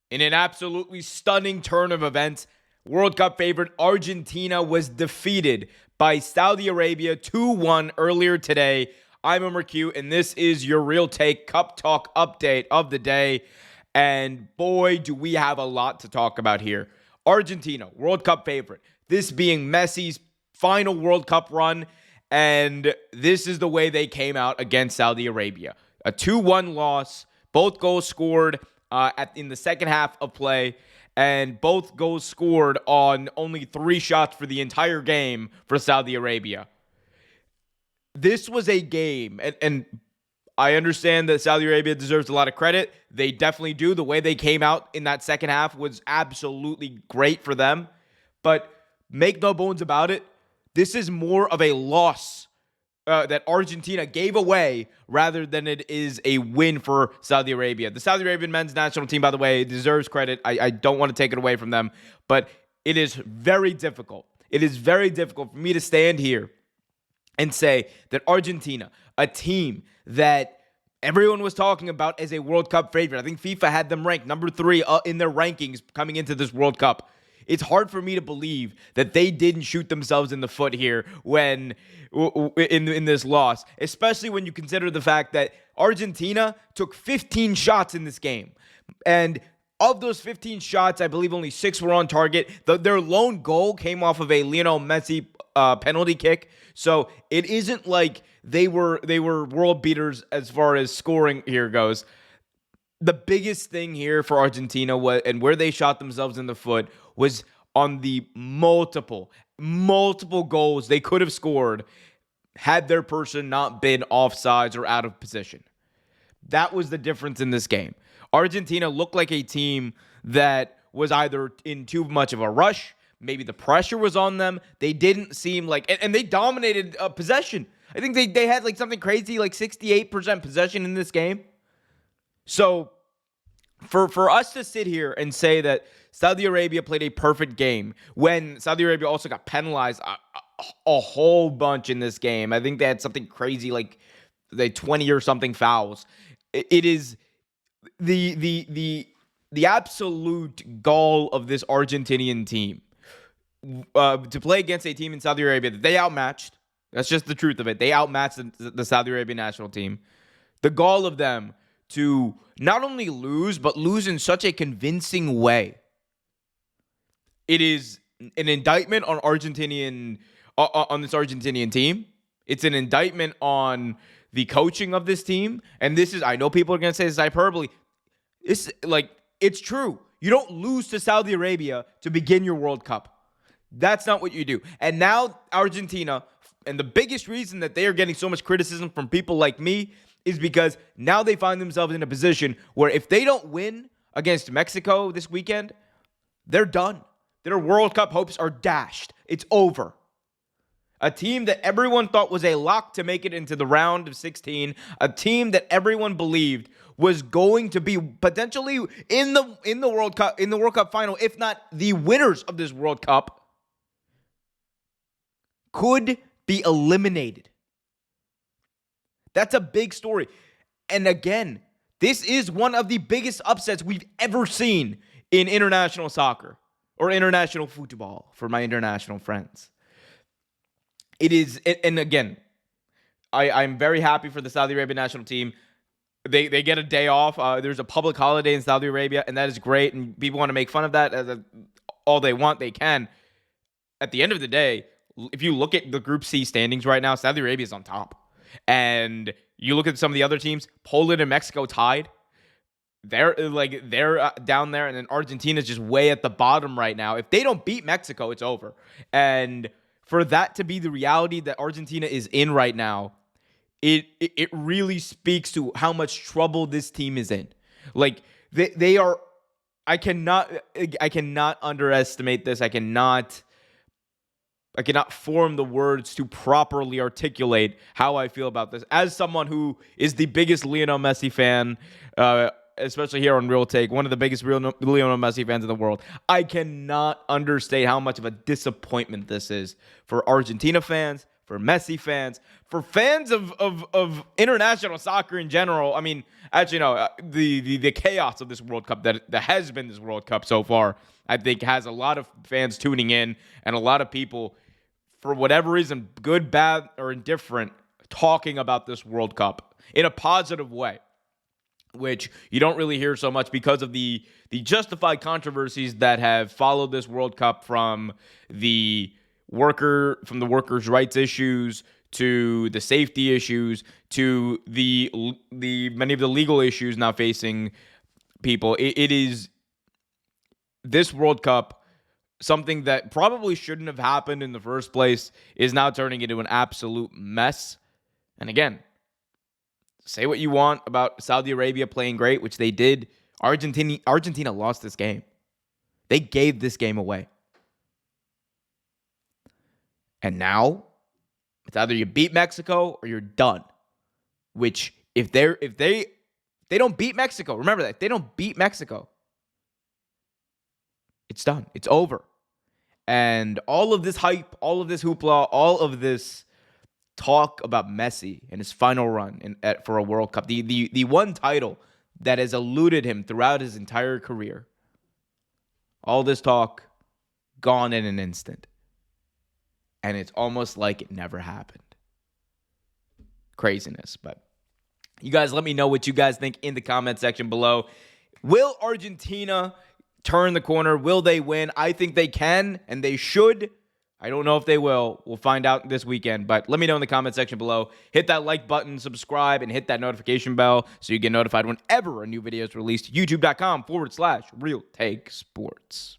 In an absolutely stunning turn of events, World Cup favorite Argentina was defeated by Saudi Arabia 2-1 earlier today. I'm Omer, and this is your Real Take Cup Talk update of the day. And boy, do we have a lot to talk about here. Argentina, World Cup favorite. This being Messi's final World Cup run. And this is the way they came out against Saudi Arabia. A 2-1 loss, both goals scored in the second half of play, and both goals scored on only 3 shots for the entire game for Saudi Arabia. This was a game, and I understand that Saudi Arabia deserves a lot of credit. They definitely do. The way they came out in that second half was absolutely great for them. But make no bones about it, this is more of a loss that Argentina gave away rather than it is a win for Saudi Arabia. The Saudi Arabian men's national team, by the way, deserves credit. I don't want to take it away from them, but it is very difficult. It is very difficult for me to stand here and say that Argentina, a team that everyone was talking about as a World Cup favorite. I think FIFA had them ranked number 3 in their rankings coming into this World Cup. It's hard for me to believe that they didn't shoot themselves in the foot here when in this loss, especially when you consider the fact that Argentina took 15 shots in this game. And of those 15 shots, I believe only 6 were on target. Their lone goal came off of a Lionel Messi penalty kick. So it isn't like they were world beaters as far as scoring here goes. The biggest thing here for Argentina was, and where they shot themselves in the foot, was on the multiple goals they could have scored had their person not been offsides or out of position. That was the difference in this game. Argentina looked like a team that was either in too much of a rush, maybe the pressure was on them. They didn't seem like, and they dominated possession. I think they had like something crazy, like 68% possession in this game. So for us to sit here and say that Saudi Arabia played a perfect game when Saudi Arabia also got penalized a whole bunch in this game. I think they had something crazy like they 20 or something fouls. It is the absolute gall of this Argentinian team to play against a team in Saudi Arabia that they outmatched. That's just the truth of it. They outmatched the Saudi Arabian national team. The gall of them to not only lose, but lose in such a convincing way. It is an indictment on on this Argentinian team. It's an indictment on the coaching of this team. And this is, I know people are going to say this is hyperbole. It's true. You don't lose to Saudi Arabia to begin your World Cup. That's not what you do. And now Argentina, and the biggest reason that they are getting so much criticism from people like me is because now they find themselves in a position where if they don't win against Mexico this weekend, they're done. Their World Cup hopes are dashed. It's over. A team that everyone thought was a lock to make it into the round of 16, a team that everyone believed was going to be potentially in the World Cup final, if not the winners of this World Cup, could be eliminated. That's a big story. And again, this is one of the biggest upsets we've ever seen in international soccer or international football for my international friends. It is, and again, I'm very happy for the Saudi Arabian national team. They get a day off. There's a public holiday in Saudi Arabia, and that is great. And people want to make fun of that all they want. They can. At the end of the day, if you look at the Group C standings right now, Saudi Arabia is on top. And you look at some of the other teams, Poland and Mexico tied. They're down there, and then Argentina's just way at the bottom right now. If they don't beat Mexico, it's over. And for that to be the reality that Argentina is in right now, it really speaks to how much trouble this team is in. Like they are. I cannot underestimate this. I cannot form the words to properly articulate how I feel about this. As someone who is the biggest Lionel Messi fan, especially here on Real Take, one of the biggest Lionel Messi fans in the world, I cannot understate how much of a disappointment this is for Argentina fans, for Messi fans, for fans of international soccer in general. I mean, actually, no, the chaos of this World Cup that has been this World Cup so far, I think has a lot of fans tuning in and a lot of people, for whatever reason, good, bad, or indifferent, talking about this World Cup in a positive way, which you don't really hear so much because of the justified controversies that have followed this World Cup, from the workers' rights issues to the safety issues to the many of the legal issues now facing people. It is this World Cup, something that probably shouldn't have happened in the first place, is now turning into an absolute mess. And again, say what you want about Saudi Arabia playing great, which they did. Argentina lost this game. They gave this game away. And now it's either you beat Mexico or you're done. Which if they don't beat Mexico, remember that, if they don't beat Mexico, it's done. It's over. And all of this hype, all of this hoopla, all of this talk about Messi and his final run for a World Cup, the one title that has eluded him throughout his entire career, all this talk gone in an instant. And it's almost like it never happened. Craziness. But you guys, let me know what you guys think in the comment section below. Will Argentina turn the corner? Will they win? I think they can, and they should. I don't know if they will. We'll find out this weekend. But let me know in the comment section below. Hit that like button, subscribe, and hit that notification bell so you get notified whenever a new video is released. YouTube.com/Real Take Sports.